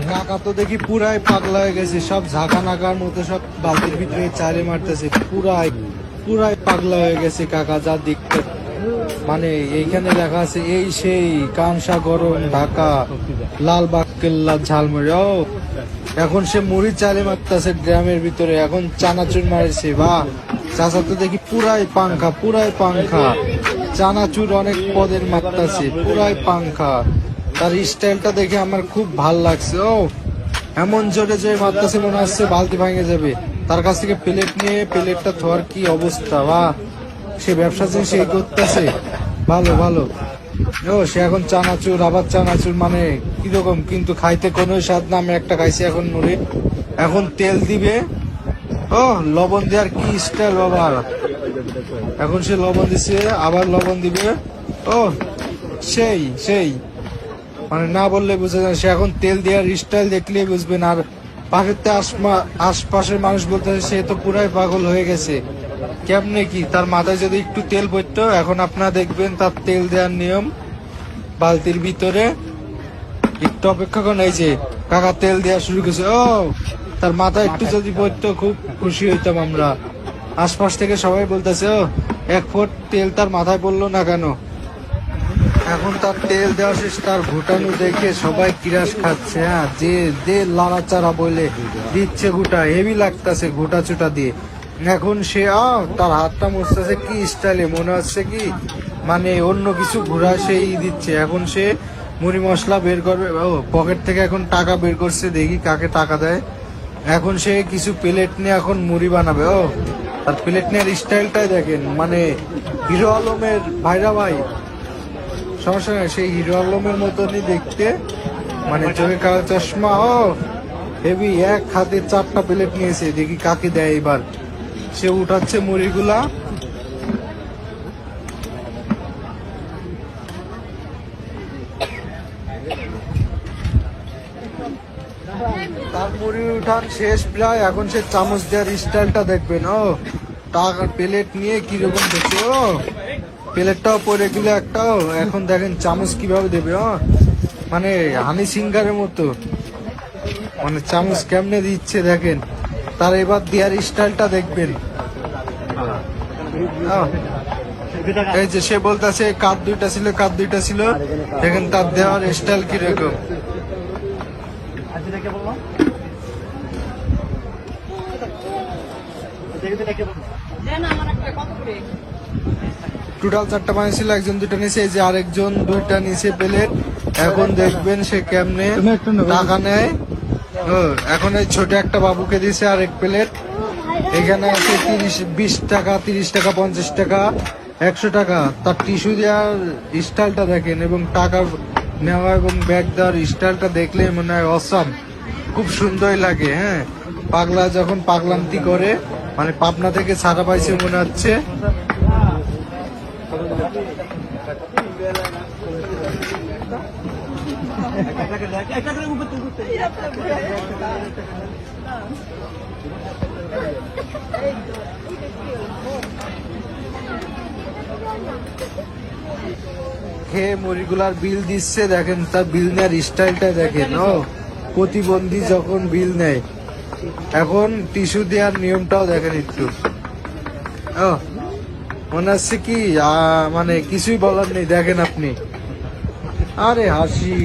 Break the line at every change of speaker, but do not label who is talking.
কাকা তো দেখি পুরাই পাগলা হয়ে গেছে, সব ঝাঁকা নাকার মতো সব বালতির ভিতরে চালে মারতেছে, পুরাই পুরাই পাগলা হয়ে গেছে কাকা যা দেখতে। মানে এইখানে লেখা আছে এই সেই কামসা গরম ঢাকা লালবাগ কেল্লা ঝালমুড়ি। ও এখন সে মুড়ি চালে মারতেছে গ্রামের ভিতরে, এখন চানাচুর মারছে। বা চাচা তো দেখি পুরাই পাংখা, পুরাই পাংখা, চানাচুর অনেক পদের মারতেছে, পুরাই পাংখা। তার স্টাইলটা দেখে আমার খুব ভাল লাগছে। ও এমন জোরে জোরে মারতেছে মনে হচ্ছে বালতি ভাঙে যাবে। তার কাছ থেকে প্লেট নিয়ে প্লেটটা ধোয়ার কি অবস্থা। বা সে ব্যবসা যে সে করতেছে ভালো ভালো। ও সে এখন চানাচুর, আবার চানাচুর, মানে কিরকম কিন্তু খাইতে কোনো স্বাদ না। আমি একটা খাইছি এখন মুড়ি, এখন তেল দিবে। ও লবণ দেওয়ার কি স্টাইল বাবা, এখন সে লবণ দিছে আবার লবণ দিবে। ও সেই সেই, মানে না বললে বুঝা যায়। সে এখন তেল দেওয়ার স্টাইল দেখলেই বুঝবেন। আর পাশের আশপাশের মানুষ বলতে সে তো পুরাই পাগল হয়ে গেছে। কেমনে কি তার মাথায় যদি একটু তেল পড়তো। এখন আপনারা দেখবেন তার তেল দেওয়ার নিয়ম বালতির ভিতরে। একটু অপেক্ষা করেন, এই যে কাকা তেল দেওয়া শুরু করেছে। ও তার মাথায় একটু যদি পড়তো খুব খুশি হইতাম আমরা। আশপাশ থেকে সবাই বলতেছে ও এক ফুট তেল তার মাথায় পড়লো না কেন। এখন তার তেল দেওয়া শেষ, তার ঘুটানো দেখে সবাই কিরাস খাচ্ছে। হ্যাঁ যে দে লাড়াচাড়া বলে দিচ্ছে, ঘুটা হেভি লাগতেছে ঘুটা চুটা দিয়ে। এখন সে তার হাতটা মুছতেছে কি স্টাইলে, মনে হচ্ছে কি মানে অন্য কিছু ঘোরা সেই দিচ্ছে। এখন সে মুড়ি মশলা বের করবে। ও পকেট থেকে এখন টাকা বের করছে, দেখি কাকে টাকা দেয়। এখন সে কিছু প্লেট নিয়ে এখন মুড়ি বানাবে। ও তার প্লেট নেওয়ার স্টাইলটাই দেখেন, মানে হিরো আলমের ভাইরা ভাই, সমস্যা নাই, সেই হিরো আলমের মতনই দেখতে, মানে চোখে কালো চশমা। ও হেভি, এক হাতে 4টা প্লেট নিয়েছে, দেখি কাকে দেয় এবার। সে উঠাচ্ছে মুড়িগুলা। তার মুড়ি উঠান শেষ প্রায়, এখন সে চামচ দেওয়ার স্টাইলটা দেখবেন। ও টাকা প্লেট নিয়ে কিরকম দেখছে। ও প্লেটটাও পরে গেলে একটাও, এখন দেখেন চামচ কিভাবে দেবে। মানে হানি সিঙ্গারের মতো, মানে চামচ কেমনে দিচ্ছে দেখেন। তার এবার দেওয়ার স্টাইলটা দেখবেন। এই যে সে বলতেছে কাপ 2টা ছিল, কাপ 2টা ছিল, দেখেন তার দেওয়ার স্টাইল কিরকম। টোটাল 4টা বানিয়েছিল, একজন 2টা নিয়েছে, এই যে আরেকজন 2টা নিয়েছে প্লেট। এখন দেখবেন সে কেমনে টাকা নেয়। এখন এই ছোট একটা বাবুকে দিয়েছে আরেক প্লেট। এখানে আছে 20 টাকা, 30 টাকা, 50 টাকা, 100 টাকা। তার টিস্যু দেওয়ার স্টাইলটা দেখেন এবং টাকা নেওয়া এবং ব্যাগ দেওয়ার স্টাইলটা দেখলে মনে হয় অসাম, খুব সুন্দরই লাগে। হ্যাঁ পাগলা যখন পাগলান্তি করে, মানে পাবনা থেকে ছাড়া পাইছে মনে হচ্ছে। খেয়ে মুড়িগুলার বিল দিচ্ছে, দেখেন তার বিল নেওয়ার স্টাইলটা দেখেন। ও প্রতিবন্ধী যখন বিল নেয়, এখন টিস্যু দেওয়ার নিয়মটাও দেখেন একটু। ও মনে হচ্ছে কি মানে কিছুই বলার নেই, দেখেন আপনি। আরে হাসি।